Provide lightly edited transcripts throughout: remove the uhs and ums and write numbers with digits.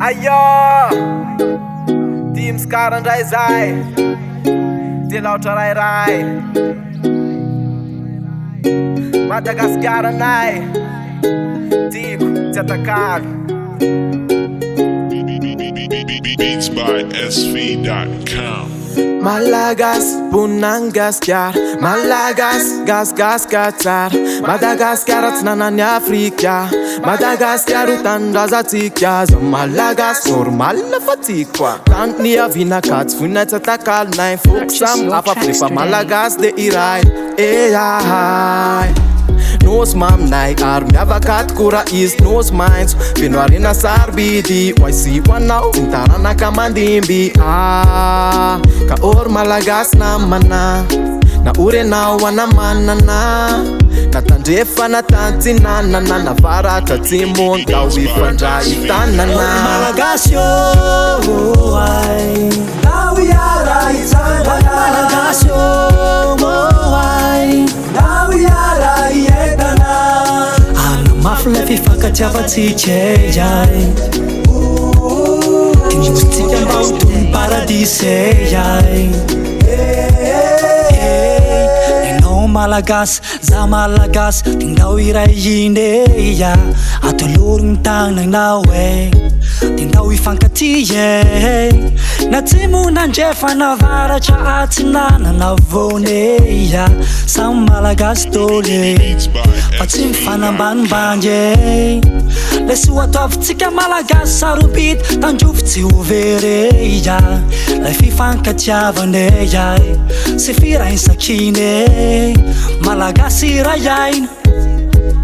Ayo, Team Scar and Rai Till out Rai Madagascar and I Tico, Tatacar Beats by SV.com. Malagas, Bunangascar, Malagas, gas Qatar, Madagascar at Nanani Africa, Madagascar utandazatika, Malagas normal fatikwa. Tant nia vina cats, funets atakal nine folks, some apa flipa Malagas de Irai, Nos mam nai army avakat kura east nos mines Vinwarina sarbidi YC wanau intarana kamandimbi Ka or Malagas na mana Na ure na wana manana Na tandrefa na tantinana Na vara tatimon Dawi fanja itanana Malagas yo Dawi yara itanana Malagas yo Dawi yara ietana Mafla fifakatiava tichejai Tinustika mbautum paradisejai Eno Malagas, za Malagas Tindau irai jindeia Atulurung tang nang nawe Tindau ifankatie Na timu nanjefa na vara cha atinana na voneia Sam Malagas tole Patim fanamban banje Lesu atovtika Malagas sarubit Tanjufti uvereia Lefi fankatiavaneia Sefira insakine Malagas irayain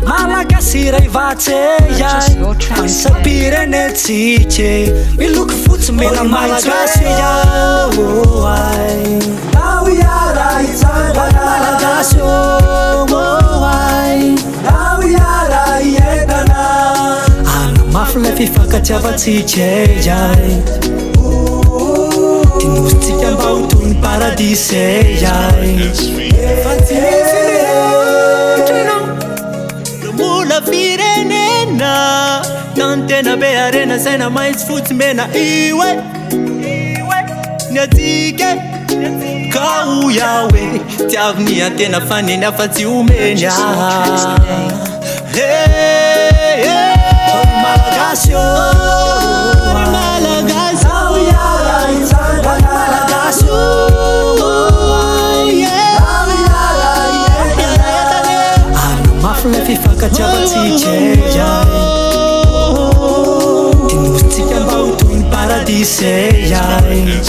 Malagas iraivatejai Ansa pirene tiche Mi look foot me na Malagas ya Dawi yara itana Malagas yo Dawi yara ietana Ana mafla fifakatiava tichejai Tinustika mbautum paradisejai Mula firenena Tantena be arena sena mais foot mena iwe Nyatike Kau yawe Tiavni atena fani na fati umenya Hey, hey Malagas yo Malagas Dawi yara itana Malagas yo Mafla fifakatiava tichejai Tinustika mbautum paradisejai